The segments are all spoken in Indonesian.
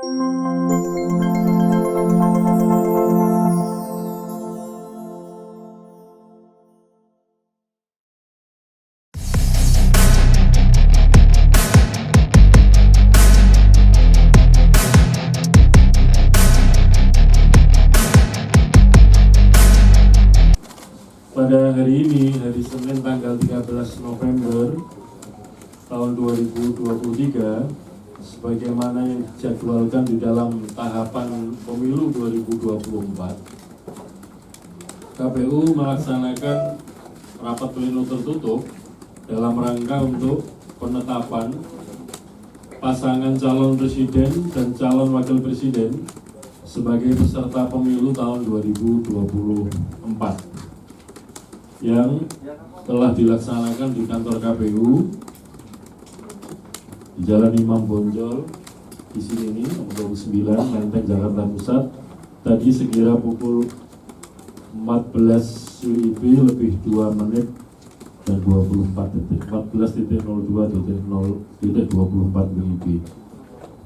Pada hari ini, hari Senin tanggal 13 November tahun 2023, sebagaimana yang dijadwalkan di dalam tahapan pemilu 2024, KPU melaksanakan rapat pleno tertutup dalam rangka untuk penetapan pasangan calon presiden dan calon wakil presiden sebagai peserta pemilu tahun 2024 yang telah dilaksanakan di kantor KPU di Jalan Imam Bonjol di sini nih, nomor 29, Menteng, Jakarta Pusat, tadi sekira pukul 14 WIB lebih 2 menit dan 24 detik, 14.02.0.24 WIB.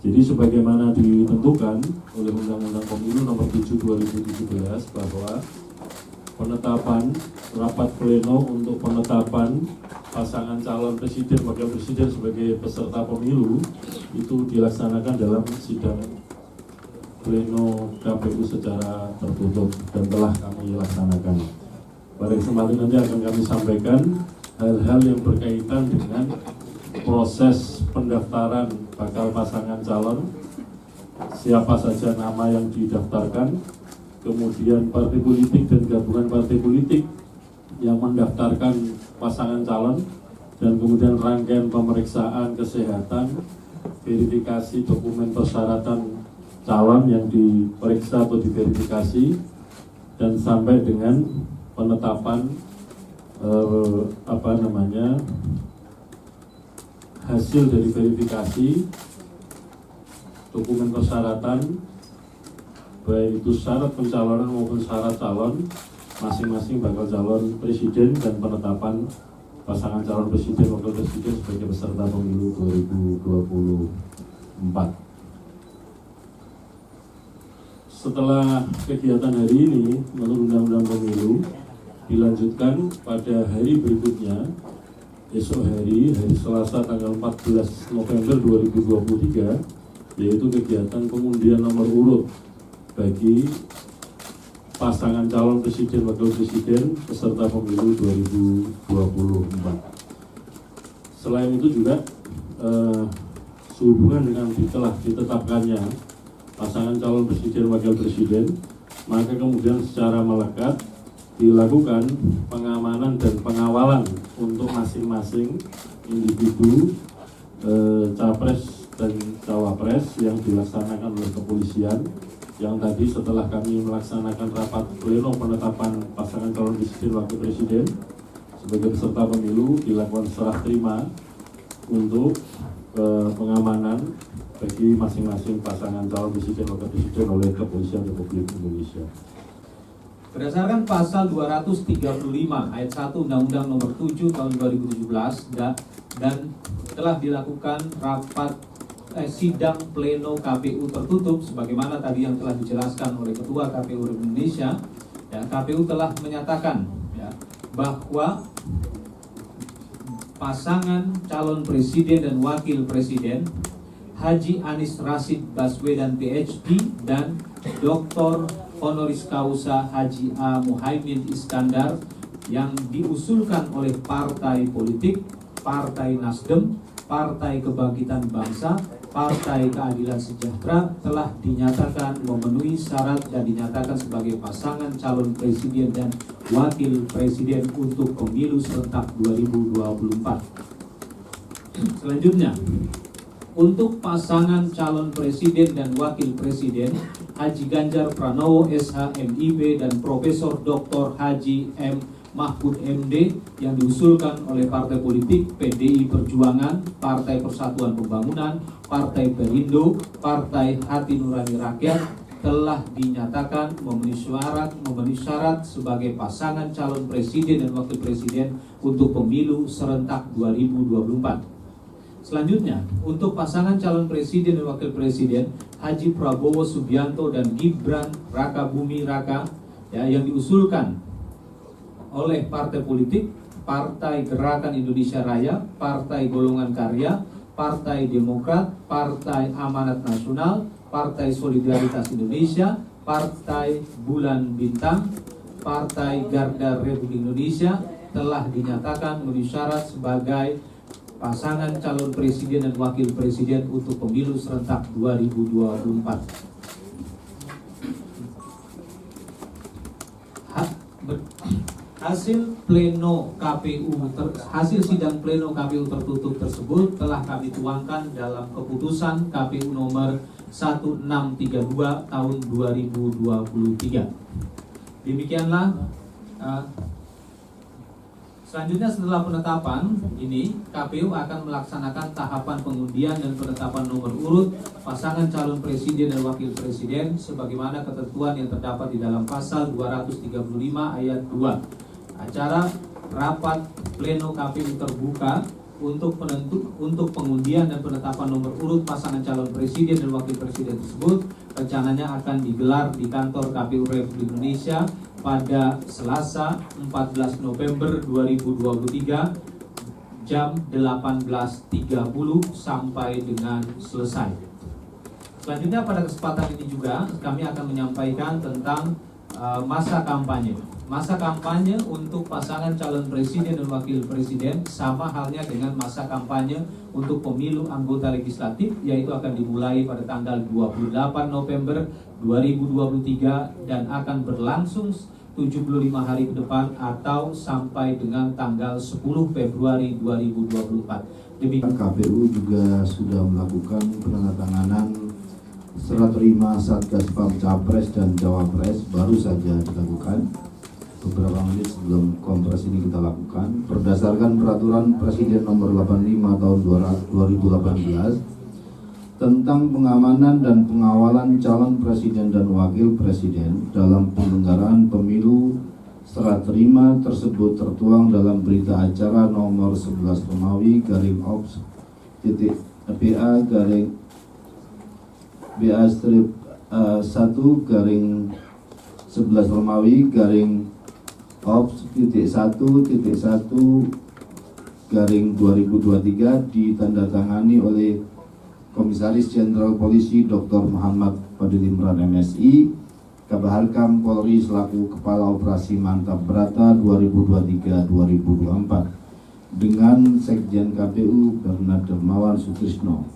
Jadi sebagaimana ditentukan oleh Undang-Undang Pemilu nomor 7 2017 bahwa penetapan rapat pleno untuk penetapan pasangan calon presiden wakil presiden sebagai peserta pemilu itu dilaksanakan dalam sidang pleno KPU secara tertutup dan telah kami laksanakan. Pada kesempatan nanti akan kami sampaikan hal-hal yang berkaitan dengan proses pendaftaran bakal pasangan calon, siapa saja nama yang didaftarkan, kemudian partai politik dan gabungan partai politik yang mendaftarkan pasangan calon, dan kemudian rangkaian pemeriksaan kesehatan, verifikasi dokumen persyaratan calon yang diperiksa atau diverifikasi, dan sampai dengan penetapan hasil dari verifikasi dokumen persyaratan, baik itu syarat pencalonan maupun syarat calon masing-masing bakal calon presiden dan penetapan pasangan calon presiden wakil presiden sebagai peserta pemilu 2024. Setelah kegiatan hari ini menurut Undang-Undang Pemilu dilanjutkan pada hari berikutnya, esok hari Selasa tanggal 14 November 2023, yaitu kegiatan pengundian nomor urut bagi pasangan calon presiden wakil presiden peserta pemilu 2024. Selain itu juga sehubungan dengan telah ditetapkannya pasangan calon presiden wakil presiden, maka kemudian secara melekat dilakukan pengamanan dan pengawalan untuk masing-masing individu capres dan cawapres yang dilaksanakan oleh kepolisian, yang tadi setelah kami melaksanakan rapat pleno penetapan pasangan calon presiden wakil presiden sebagai peserta pemilu, dilakukan serah terima untuk pengamanan bagi masing-masing pasangan calon presiden wakil presiden oleh Kepolisian Republik Indonesia. Berdasarkan pasal 235 ayat 1 Undang-Undang nomor 7 tahun 2017 dan telah dilakukan rapat sidang pleno KPU tertutup sebagaimana tadi yang telah dijelaskan oleh Ketua KPU Republik Indonesia, ya, KPU telah menyatakan bahwa pasangan calon presiden dan wakil presiden Haji Anies Rashid Baswedan PhD dan Dr. Honoris Causa Haji A. Muhaimin Iskandar yang diusulkan oleh partai politik, Partai Nasdem, Partai Kebangkitan Bangsa, Partai Keadilan Sejahtera telah dinyatakan memenuhi syarat dan dinyatakan sebagai pasangan calon presiden dan wakil presiden untuk pemilu serentak 2024. Selanjutnya, untuk pasangan calon presiden dan wakil presiden Haji Ganjar Pranowo SH MIB dan Profesor Dr. Haji M. Mahfud MD yang diusulkan oleh partai politik PDI Perjuangan, Partai Persatuan Pembangunan, Partai Perindo, Partai Hati Nurani Rakyat telah dinyatakan memenuhi syarat sebagai pasangan calon presiden dan wakil presiden untuk pemilu serentak 2024. Selanjutnya, untuk pasangan calon presiden dan wakil presiden Haji Prabowo Subianto dan Gibran Raka Buming Raka yang diusulkan oleh partai politik Partai Gerakan Indonesia Raya, Partai Golongan Karya, Partai Demokrat, Partai Amanat Nasional, Partai Solidaritas Indonesia, Partai Bulan Bintang, Partai Garda Republik Indonesia telah dinyatakan memenuhi syarat sebagai pasangan calon presiden dan wakil presiden untuk pemilu serentak 2024. Hasil sidang pleno KPU tertutup tersebut telah kami tuangkan dalam keputusan KPU nomor 1632 tahun 2023. Demikianlah. Selanjutnya setelah penetapan ini, KPU akan melaksanakan tahapan pengundian dan penetapan nomor urut pasangan calon presiden dan wakil presiden sebagaimana ketentuan yang terdapat di dalam pasal 235 ayat 2. Acara rapat pleno KPU terbuka untuk pengundian dan penetapan nomor urut pasangan calon presiden dan wakil presiden tersebut rencananya akan digelar di kantor KPU Republik Indonesia pada Selasa 14 November 2023 jam 18.30 sampai dengan selesai. Selanjutnya pada kesempatan ini juga kami akan menyampaikan tentang masa kampanye. Masa kampanye untuk pasangan calon presiden dan wakil presiden sama halnya dengan masa kampanye untuk pemilu anggota legislatif, yaitu akan dimulai pada tanggal 28 November 2023 dan akan berlangsung 75 hari ke depan atau sampai dengan tanggal 10 Februari 2024. Demikian KPU juga sudah melakukan penandatanganan serah terima Satgas Pam Capres dan Cawapres baru saja dilakukan beberapa menit sebelum kompres ini kita lakukan berdasarkan peraturan Presiden nomor 85 tahun 2018 tentang pengamanan dan pengawalan calon presiden dan wakil presiden dalam penyelenggaraan pemilu. Serah terima tersebut tertuang dalam berita acara nomor 11 Romawi garing ops titik BA garing BA strip 1 garing 11 Romawi garing ops titik 1 garing 2023 ditandatangani oleh Komisaris Jenderal Polisi Dr. Muhammad Fadil Imran MSI, Kabaharkam Polri selaku Kepala Operasi Mantap Brata 2023-2024 dengan Sekjen KPU Bernard Dermawan Sutrisno.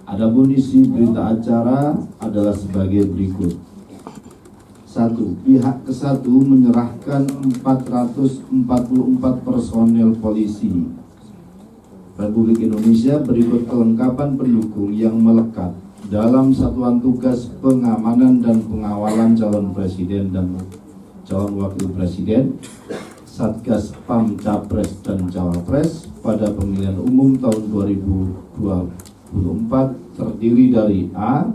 Adapun isi berita acara adalah sebagai berikut. 1. Pihak ke-1 menyerahkan 444 personel polisi Republik Indonesia berikut kelengkapan pendukung yang melekat dalam satuan tugas pengamanan dan pengawalan calon presiden dan calon wakil presiden Satgas Pam Capres dan Cawapres pada pemilihan umum tahun 2024 terdiri dari A.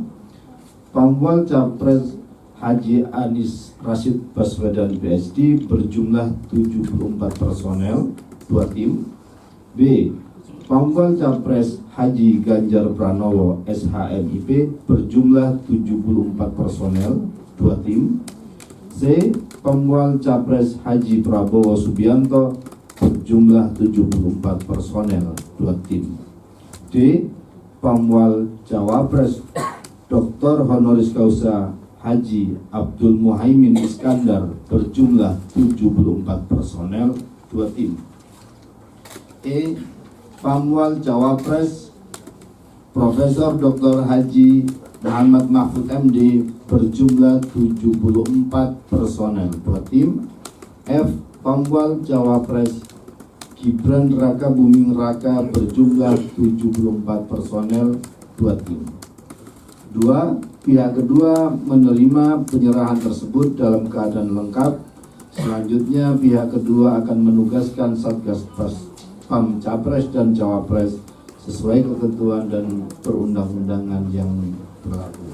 Pamwal Capres Haji Anies Rashid Baswedan PhD berjumlah 74 personel 2 tim. B. Pamwal Capres Haji Ganjar Pranowo SHMIP berjumlah 74 personel 2 tim. C. Pamwal Capres Haji Prabowo Subianto berjumlah 74 personel 2 tim. D. Pamwal Cawapres Dr. Honoris Causa Haji Abdul Muhaimin Iskandar berjumlah 74 personel 2 tim. E. Pamwal Cawapres Profesor Dr. Haji Muhammad Mahfud MD berjumlah 74 personel 2 tim. F. Pamwal Cawapres Gibran Raka Buming Raka berjumlah 74 personel 2 tim. 2. Pihak kedua menerima penyerahan tersebut dalam keadaan lengkap. Selanjutnya pihak kedua akan menugaskan Satgas Pam Capres dan Cawapres sesuai ketentuan dan perundang-undangan yang berlaku.